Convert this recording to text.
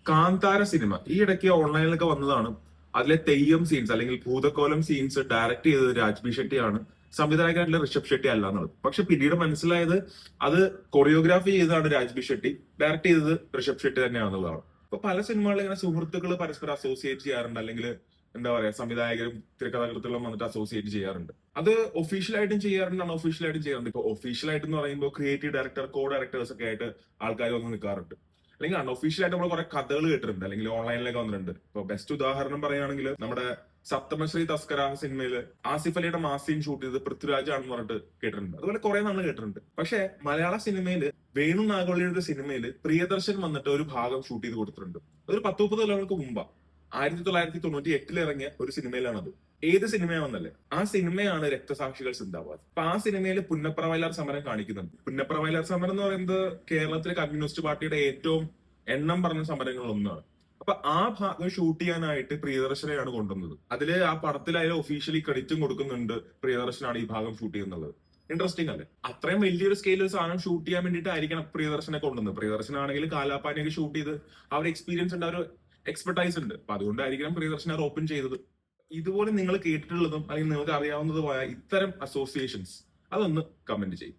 Kantara cinema ഈ ഇടയ്ക്ക് ഓൺലൈനിലൊക്കെ വന്നതാണ്. അതിലെ തെയ്യം സീൻസ് അല്ലെങ്കിൽ ഭൂതക്കോലം സീൻസ് ഡയറക്ട് ചെയ്തത് രാജ്ബി ഷെട്ടിയാണ്, സംവിധായകനായിട്ടുള്ള ഋഷഭ് ഷെട്ടി അല്ല എന്നുള്ളത്. പക്ഷെ പിന്നീട് മനസ്സിലായത് അത് കൊറിയോഗ്രാഫി ചെയ്തതാണ് രാജ്ബി ഷെട്ടി, ഡയറക്ട് ചെയ്തത് ഋഷഭ് ഷെട്ടി തന്നെയാണെന്നുള്ളതാണ്. ഇപ്പൊ പല സിനിമകളിൽ ഇങ്ങനെ സുഹൃത്തുക്കൾ പരസ്പരം അസോസിയേറ്റ് ചെയ്യാറുണ്ട്, അല്ലെങ്കിൽ എന്താ പറയാ സംവിധായകരും തിരക്കഥാകൃത്തുക്കളും വന്നിട്ട് അസോസിയേറ്റ് ചെയ്യാറുണ്ട്. അത് ഒഫീഷ്യലായിട്ടും ചെയ്യാറുണ്ട്, അൺഒഫീഷ്യലായിട്ടും ചെയ്യാറുണ്ട്. ഇപ്പൊ ഒഫീഷ്യലായിട്ട് എന്ന് പറയുമ്പോൾ ക്രിയേറ്റീവ് ഡയറക്ടർ, കോ ഡയറക്ടേഴ്സ് ഒക്കെ ആയിട്ട് ആൾക്കാർ വന്ന് നിൽക്കാറുണ്ട്. അല്ലെങ്കിൽ അൺഒഫീഷ്യലായിട്ട് നമ്മൾ കുറെ കഥകൾ കേട്ടിട്ടുണ്ട്, അല്ലെങ്കിൽ ഓൺലൈനിലൊക്കെ വന്നിട്ടുണ്ട്. ഇപ്പൊ ബെസ്റ്റ് ഉദാഹരണം പറയുകയാണെങ്കിൽ നമ്മുടെ സപ്തമശ്രീ തസ്കര സിനിമയില് ആസിഫ് അലിയുടെ മാസീൻ ഷൂട്ട് ചെയ്ത് പൃഥ്വിരാജ് ആണെന്ന് പറഞ്ഞിട്ട് കേട്ടിട്ടുണ്ട്. അതുപോലെ കുറെ നമ്മൾ കേട്ടിട്ടുണ്ട്. പക്ഷെ മലയാള സിനിമയില് വേണു നാഗവള്ളിയുടെ സിനിമയില് പ്രിയദർശൻ വന്നിട്ട് ഒരു ഭാഗം ഷൂട്ട് ചെയ്ത് കൊടുത്തിട്ടുണ്ട്. അതൊരു 10-30 കൊല്ലങ്ങൾക്ക് മുമ്പാ 1998 ഇറങ്ങിയ ഒരു സിനിമയിലാണത്. ഏത് സിനിമയാണെന്നല്ലേ, ആ സിനിമയാണ് രക്തസാക്ഷികൾ സിന്ദാബാദ്. അപ്പൊ ആ സിനിമയിൽ പുന്നപ്ര വയലാർ സമരം കാണിക്കുന്നുണ്ട്. പുന്നപ്ര വയലാർ സമരം എന്ന് പറയുന്നത് കേരളത്തിലെ കമ്മ്യൂണിസ്റ്റ് പാർട്ടിയുടെ ഏറ്റവും എണ്ണം പറഞ്ഞ സമരങ്ങളിൽ ഒന്നാണ്. അപ്പൊ ആ ഭാഗം ഷൂട്ട് ചെയ്യാനായിട്ട് പ്രിയദർശനെയാണ് കൊണ്ടുവന്നത്. അതില് ആ പടത്തിലായാലും ഒഫീഷ്യലി ക്രെഡിറ്റും കൊടുക്കുന്നുണ്ട്, പ്രിയദർശനാണ് ഈ ഭാഗം ഷൂട്ട് ചെയ്യുന്നത്. ഇൻട്രസ്റ്റിംഗ് അല്ലേ? അത്രയും വലിയൊരു സ്കെയിലിൽ സാധനം ഷൂട്ട് ചെയ്യാൻ വേണ്ടിയിട്ടായിരിക്കണം പ്രിയദർശനെ കൊണ്ടുവന്നത്. പ്രിയദർശനാണെങ്കിൽ കാലാപാനിയൊക്കെ ഷൂട്ട് ചെയ്ത് ആ ഒരു എക്സ്പീരിയൻസ് ഉണ്ട്, ആ ഒരു എക്സ്പെർട്ടൈസ് ഉണ്ട്. അപ്പൊ അതുകൊണ്ടായിരിക്കണം പ്രിയദർശൻ അത് ഓപ്പൺ ചെയ്തത്. ഇതുപോലെ നിങ്ങൾ കേട്ടിട്ടുള്ളതും അല്ലെങ്കിൽ നിങ്ങൾക്ക് അറിയാവുന്നതുമായ ഇത്തരം അസോസിയേഷൻസ് അതൊന്ന് കമന്റ് ചെയ്യും.